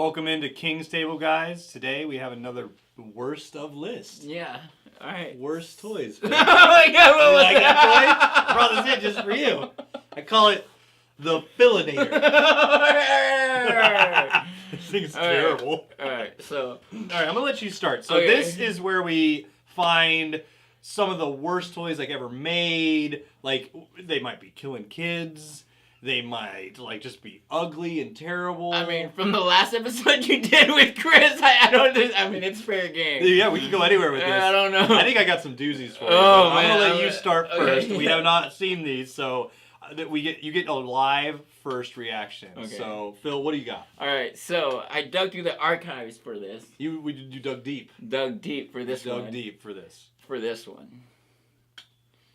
Welcome into King's Table, guys. Today we have another worst of list. Yeah. All right. Worst toys. Oh my God! What was like that toy? I brought this in just for you. I call it the Fillinator. This thing's terrible. All right. So. All right, I'm gonna let you start. So Okay. this is where we find some of the worst toys like ever made. Like they might be killing kids. They might like just be ugly and terrible. I mean, from the last episode you did with Chris, I don't. I mean, it's fair game. Yeah, we can go anywhere with this. I don't know. I think I got some doozies for you. Oh, I'm gonna man. let you start first. Okay. We have not seen these, so you get a live first reaction. Okay. So Phil, what do you got? All right. So I dug through the archives for this. You dug deep. Dug deep for this one. Dug deep for this. For this one.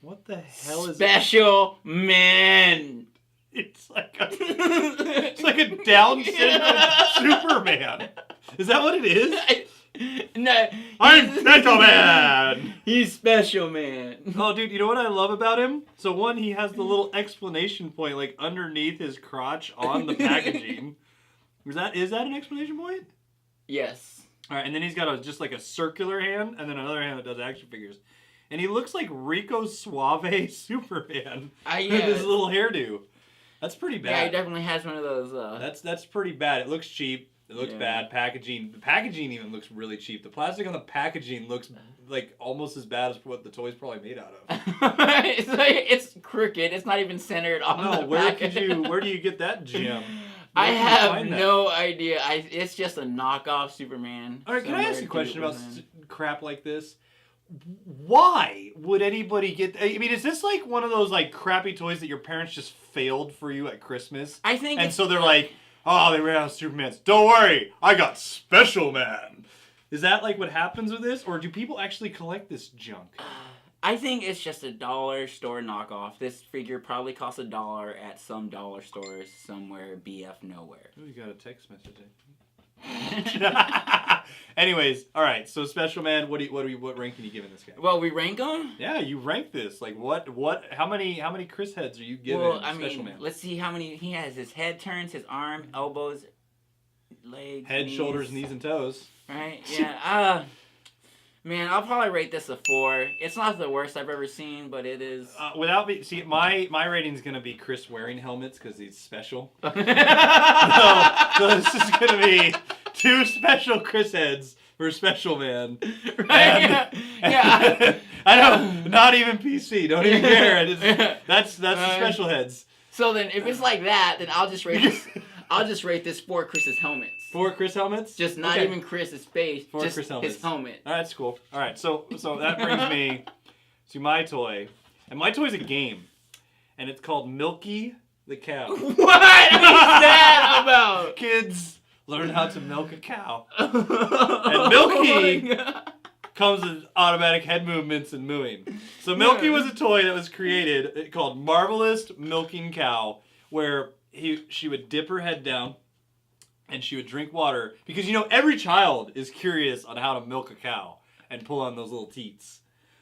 What the hell is Special Man. It's like a Down syndrome Superman. Is that what it is? No. I'm Special Man. He's Special Man. Oh, dude, you know what I love about him? So one, he has the little exclamation point like underneath his crotch on the packaging. Is that an exclamation point? Yes. All right, and then he's got just like a circular hand, and then another hand that does action figures, and he looks like Rico Suave Superman with his little hairdo. That's pretty bad. Yeah, he definitely has one of those. That's pretty bad. It looks cheap. It looks bad. Packaging. The packaging even looks really cheap. The plastic on the packaging looks like almost as bad as what the toy's probably made out of. It's crooked. It's not even centered on the package. Where do you get that gem? I have no idea. It's just a knockoff Superman. All right, can I ask you a question about crap like this? Why would anybody get? I mean, is this like one of those like crappy toys that your parents just failed for you at Christmas? I think. And so they're like, oh, they ran out of Supermans. Don't worry, I got Special Man. Is that like what happens with this, or do people actually collect this junk? I think it's just a dollar store knockoff. This figure probably costs $1 at some dollar stores somewhere, BF nowhere. Oh, you got a text message. Anyways, all right. So Special Man, what rank can you give this guy? Well, we rank him. Yeah, you rank this. Like what? How many Chris heads are you giving? Well, I Special mean, Man? let's see how many he has. His head turns, his arm, elbows, legs, head, knees. shoulders, knees, and toes. Right? Yeah. Man, I'll probably rate this a 4. It's not the worst I've ever seen, but it is. See, my rating's gonna be Chris wearing helmets because he's special. so this is gonna be 2 special Chris heads for Special Man. Right? Yeah. I know, not even PC. Don't even care. That's the special heads. So then, if it's like that, then I'll just rate this. I'll just rate this 4 Chris's helmets. 4 Chris helmets? Just not even Chris's face. 4 just Chris helmets. His helmet. All right, that's cool. All right, so that brings me to my toy, and my toy's a game, and it's called Milky The Cow. What is that about? Kids learn how to milk a cow, and Milky comes with automatic head movements and mooing. So Milky was a toy that was created called Marvelous Milking Cow, where she would dip her head down and she would drink water because every child is curious on how to milk a cow and pull on those little teats.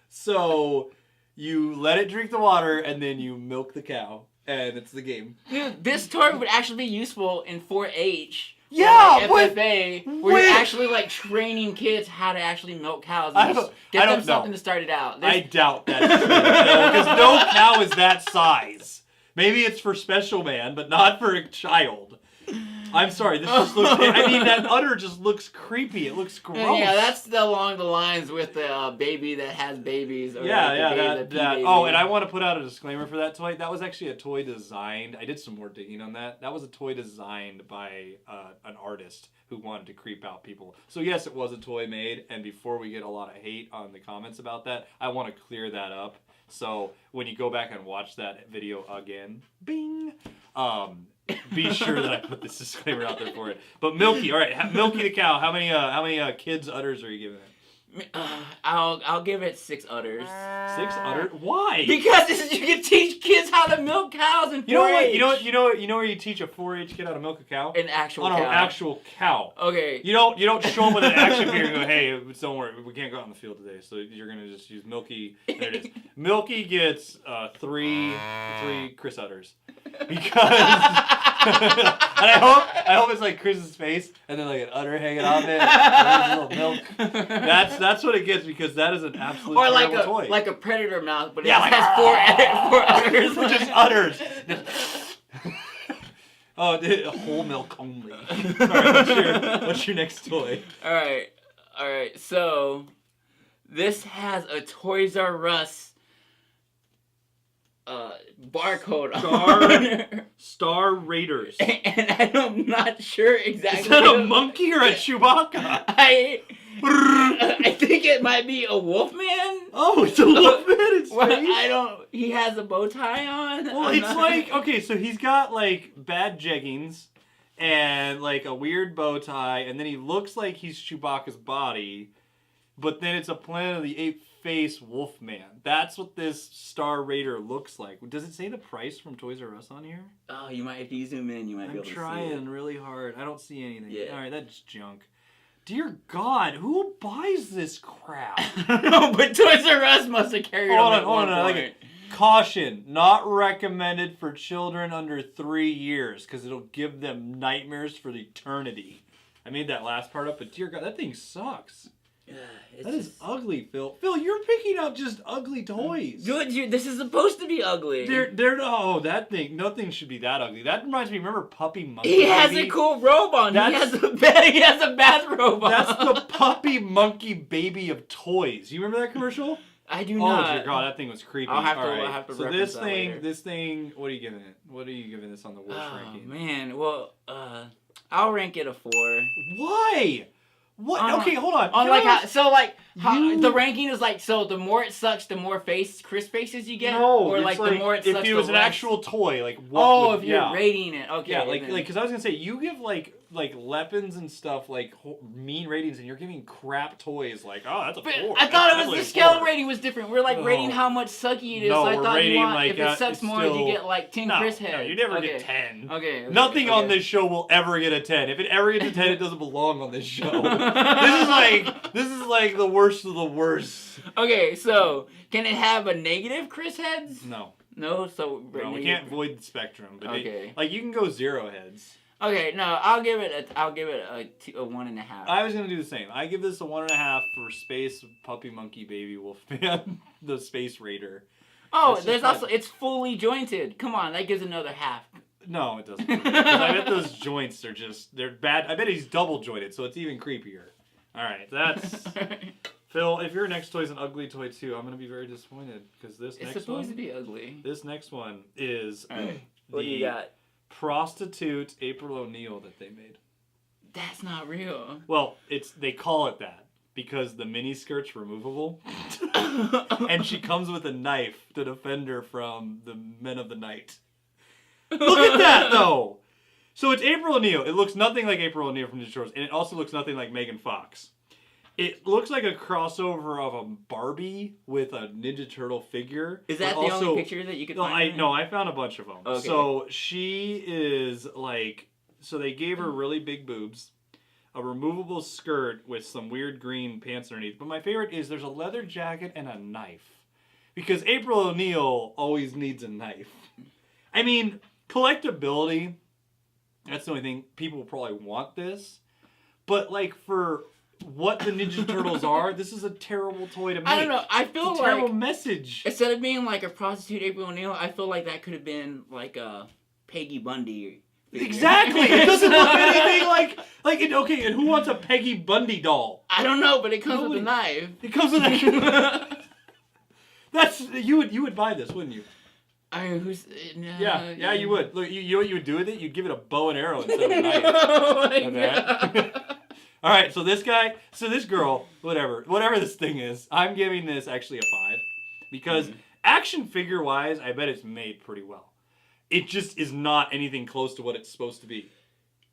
So you let it drink the water and then you milk the cow, and it's the game. Dude, this toy would actually be useful in 4-H. Yeah, or FFA, where you're actually like training kids how to actually milk cows. Get them something to start it out. I doubt that's true, because no cow is that size. Maybe it's for Special Man, but not for a child. I'm sorry, this just looks... that udder just looks creepy. It looks gross. Yeah, that's along the lines with the baby that has babies. Or that. Oh, and I want to put out a disclaimer for that toy. That was actually a toy designed... I did some more digging on that. That was a toy designed by an artist who wanted to creep out people. So yes, it was a toy made, and before we get a lot of hate on the comments about that, I want to clear that up. So when you go back and watch that video again, bing, be sure that I put this disclaimer out there for it. But Milky, all right, Milky the Cow. How many kids udders are you giving it? I'll give it 6 udders. 6 udders? Why? Because you can teach kids how to milk cows in 4-H. You know where you teach a 4-H kid how to milk a cow? An actual cow. On an actual cow. Okay. You don't show them with an action figure and go, hey, don't worry, we can't go out in the field today, so you're gonna just use Milky. There it is. Milky gets 3 Chris udders. Because and I hope it's like Chris's face and then like an udder hanging off it. And a little milk. That's what it gets because that is an absolute or terrible toy. Like a predator mouth, but it like, has 4 udders. Just udders. Oh, whole milk only. Alright, what's your next toy? Alright, so this has a Toys R Us barcode on Star Raiders. And I'm not sure exactly. Is that a monkey or a Chewbacca? I think it might be a Wolfman. Oh, it's a Wolfman in space? He has a bow tie on. Well, it's like, okay, so he's got like bad jeggings and like a weird bow tie, and then he looks like he's Chewbacca's body, but then it's a Planet of the Apes face Wolfman. That's what this Star Raider looks like. Does it say the price from Toys R Us on here? Oh, you might, if you zoom in, you might be able to see it. I'm trying really hard. I don't see anything. Yeah. Alright, that's junk. Dear God, who buys this crap? No, but Toys R Us must have carried on. Hold on. Like, caution, not recommended for children under 3 years because it'll give them nightmares for eternity. I made that last part up, but dear God, that thing sucks. That is ugly, Phil. Phil, you're picking out just ugly toys. Dude, this is supposed to be ugly. That thing, nothing should be that ugly. That reminds me, remember Puppy Monkey He has a cool robe on. He has a bathrobe on. That's the Puppy Monkey Baby of toys. You remember that commercial? I do not. Oh dear God, that thing was creepy. I'll have to So this thing, what are you giving it? What are you giving this on the worst ranking? Oh man, well, I'll rank it a 4. Why? What? Okay, hold on. The ranking is like, so the more it sucks, the more Chris faces you get. No, or like the more it sucks, if it was an actual toy, like what? If you're rating it, okay. Yeah, because I was gonna say you give like weapons and stuff like mean ratings, and you're giving crap toys like, oh, that's a 4. I thought it was the scale rating was different. We're like rating how much sucky it is. No, so I thought rating if it sucks more, you get like 10 Chris heads. No, you never get 10. Okay. Nothing on this show will ever get a 10. If it ever gets a 10, it doesn't belong on this show. This is like the worst of the worst. Okay, so can it have a negative Chris heads? No. No, so we can't void the spectrum. But okay. You can go 0 heads. Okay, no, I'll give it a 1.5. I was gonna do the same. I give this a 1.5 for Space Puppy Monkey Baby Wolfman, the Space Raider. Oh, it's fully jointed. Come on, that gives another half. No, it doesn't. I bet those joints they're bad. I bet he's double jointed, so it's even creepier. All right, that's Phil. If your next toy is an ugly toy too, I'm gonna be very disappointed because it's supposed to be ugly. This next one is what do you got? Prostitute April O'Neil that they made. That's not real. Well, they call it that because the mini skirt's removable, and she comes with a knife to defend her from the men of the night. Look at that though. So it's April O'Neil. It looks nothing like April O'Neil from Ninja Turtles, and it also looks nothing like Megan Fox. It looks like a crossover of a Barbie with a Ninja Turtle figure. Is that the only picture that you could find? No, I found a bunch of them. Okay. So she is so they gave her really big boobs, a removable skirt with some weird green pants underneath. But my favorite is there's a leather jacket and a knife. Because April O'Neil always needs a knife. I mean, collectability, that's the only thing. People will probably want this. But for what the Ninja Turtles are, this is a terrible toy to make. I don't know. I feel it's a terrible message. Instead of being like a prostitute April O'Neil, I feel like that could have been like a Peggy Bundy figure. Exactly. It doesn't look anything like okay, and who wants a Peggy Bundy doll? I don't know, but it comes with a knife. It comes with a That's you would buy this, wouldn't you? I mean, yeah, you would. Look, you know what you would do with it? You'd give it a bow and arrow instead of a knife. Oh my God. All right, so this girl, whatever this thing is, I'm giving this actually a 5 because action figure wise, I bet it's made pretty well. It just is not anything close to what it's supposed to be.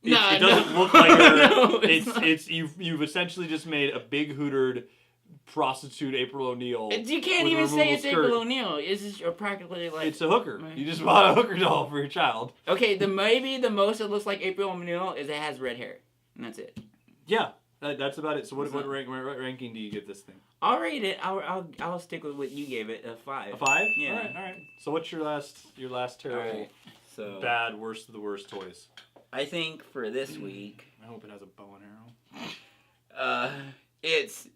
It doesn't look like her. No, it's you've essentially just made a big hootered prostitute April O'Neil. You can't even say it's April O'Neil. It's just practically like... It's a hooker. You just bought a hooker doll for your child. Okay, maybe the most it looks like April O'Neil is it has red hair. And that's it. Yeah, that's about it. So what ranking do you give this thing? I'll rate it. I'll stick with what you gave it, a 5. A 5? Yeah. All right. So what's your last terrible, bad, worst of the worst toys? I think for this week... I hope it has a bow and arrow. It's...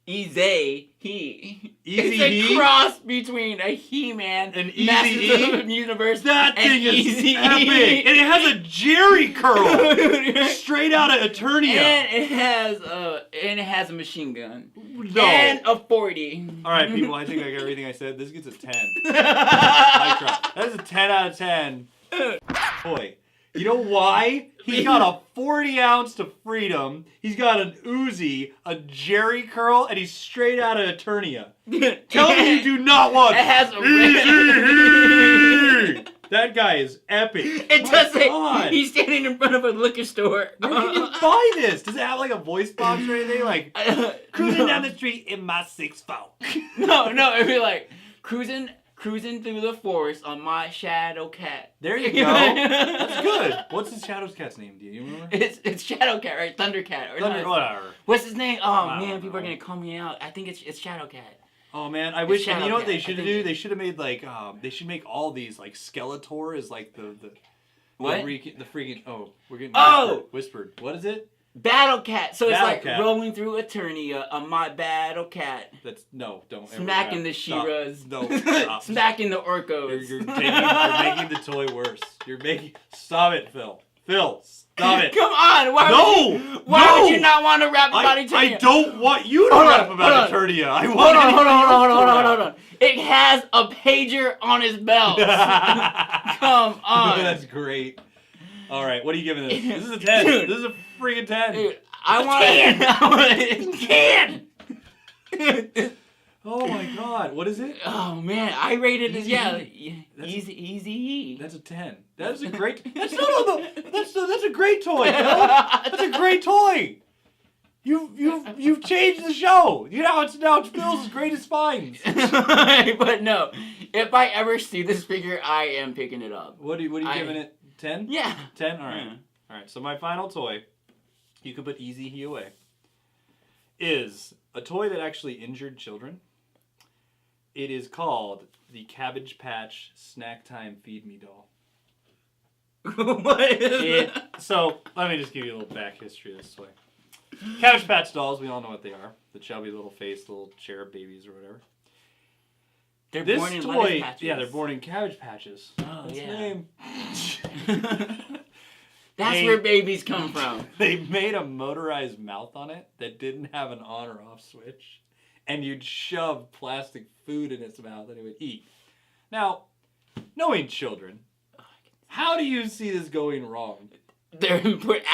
Easy He. Easy It's a cross between a He-Man and Masters of the Universe. That thing is epic, and it has a Jerry curl straight out of Eternia. And it has a machine gun. No. And a 40. All right, people. I think I got everything I said. This gets a 10. That is a 10 out of 10. Boy. You know why? He's got a 40 ounce to freedom. He's got an Uzi, a Jerry curl, and he's straight out of Eternia. Tell me you do not want. It has a Easy! That guy is epic. It doesn't. He's standing in front of a liquor store. Where can you buy this? Does it have like a voice box or anything? Like cruising down the street in my 6'4". No, it'd be like cruising through the forest on my shadow cat. There you go. That's good. What's his shadow cat's name? Do you remember? It's Shadow Cat, right? Thundercat. Or whatever. What's his name? Oh man, people are gonna call me out. I think it's Shadow Cat. Oh man, I wish. And you know what they should do? They should have made like they should make all these like Skeletor is like the what? The freaking we're getting whispered. What is it? Battle Cat. So Battle it's like Cat. rolling through Eternia on my Battle Cat. That's don't smacking the She-Ras. No, stop. Smacking the Orcos. You're making the toy worse. Stop it, Phil. Phil, stop it. Come on. Why would you not want to rap about Eternia? I don't want you to rap about Eternia. I want Hold on. It has a pager on his belt. Come on. That's great. All right, what are you giving this? This is a 10. Dude, this is a freaking 10. Dude, I want a can. Oh my God, what is it? Oh man, I rated it easy. That's a 10. That is a great. That's a great toy, Phil. That's a great toy. You've changed the show. You know it's Phil's greatest finds. But no, if I ever see this figure, I am picking it up. What are you giving it? 10? Yeah. 10? All right. Yeah. All right. So my final toy, you could put Easy He away, is a toy that actually injured children. It is called the Cabbage Patch Snack Time Feed Me Doll. What is that? So let me just give you a little back history of this toy. Cabbage Patch dolls, we all know what they are. The chubby little face, little cherub babies or whatever. They're born in lettuce patches. Yeah, they're born in Cabbage Patches. Oh, That's yeah. the name. That's where babies come from. They made a motorized mouth on it that didn't have an on or off switch. And you'd shove plastic food in its mouth and it would eat. Now, knowing children, how do you see this going wrong? They're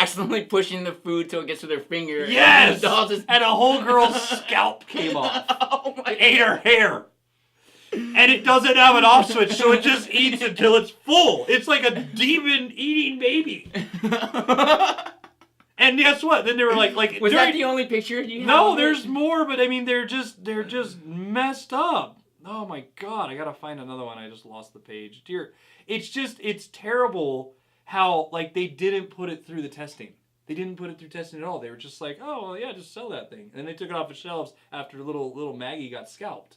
accidentally pushing the food till it gets to their finger. Yes! And a whole girl's scalp came off. Oh my! It ate her hair. And it doesn't have an off switch, so it just eats until it's full. It's like a demon eating baby. And guess what? Then they were like was that the only picture you have? No, there's more, but I mean they're just messed up. Oh my God, I gotta find another one. I just lost the page. Dear, it's terrible how like they didn't put it through the testing. They didn't put it through testing at all. They were just like, oh well, yeah, just sell that thing. And they took it off the shelves after little Maggie got scalped.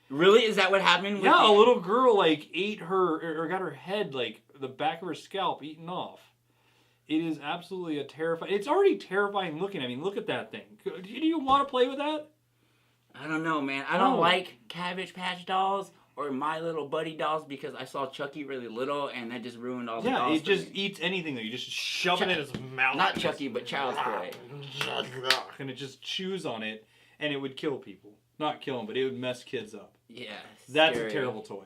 Really? Is that what happened? Yeah, a little girl like ate her or got her head like the back of her scalp eaten off. It is absolutely a terrifying. It's already terrifying looking. I mean, look at that thing. Do you want to play with that? I don't know, man. I don't like Cabbage Patch dolls or My Little Buddy dolls because I saw Chucky really little and that just ruined all the dolls. Yeah, it just eats anything though. You just shove it in its mouth. Not Chucky, but Child's Play. And it just chews on it and it would kill people. Not kill them, but it would mess kids up. Yeah. That's a terrible toy.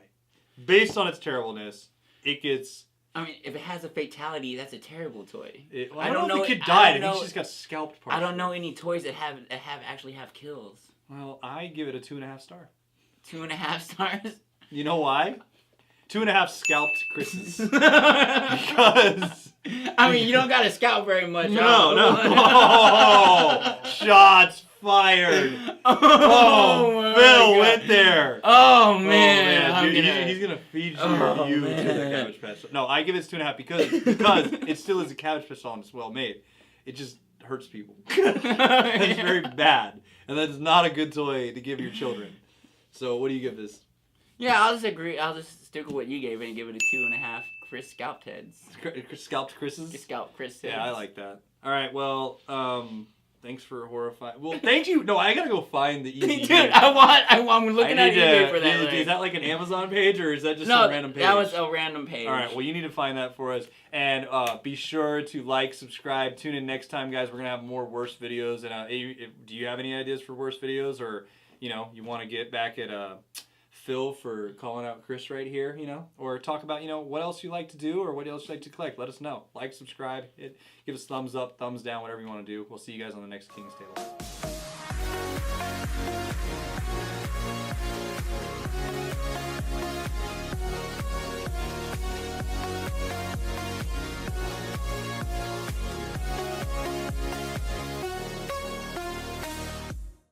Based on its terribleness, it gets... I mean, if it has a fatality, that's a terrible toy. I don't know if the kid died. I think she just got scalped partially. I don't know any toys that actually have kills. Well, I give it a 2.5 star. 2.5 stars? You know why? 2.5 scalped Chris's. Because... I mean, you don't got to scalp very much. No. Oh, shots fired. Oh, Phil went there. Oh man, Dude, he's gonna feed you to the Cabbage Patch. No, I give it 2.5 because it still is a Cabbage Patch doll and it's well made. It just hurts people. It's very bad, and that's not a good toy to give your children. So what do you give this? Yeah, I'll just agree. I'll just stick with what you gave it and give it a 2.5 Chris scalped heads. Scalped Chris's? Scalped Chris heads. Yeah, I like that. All right, well, thanks for horrifying. Well, thank you. No, I gotta go find the easy. Dude, I'm looking at eBay for that. Is that like an Amazon page or is that just a random page? That was a random page. All right, well, you need to find that for us. And be sure to like, subscribe, tune in next time, guys. We're going to have more worst videos. And do you have any ideas for worst videos? Or, you want to get back at Phil for calling out Chris right here, Or talk about, what else you like to do or what else you like to collect. Let us know. Like, subscribe, give us thumbs up, thumbs down, whatever you want to do. We'll see you guys on the next King's Table.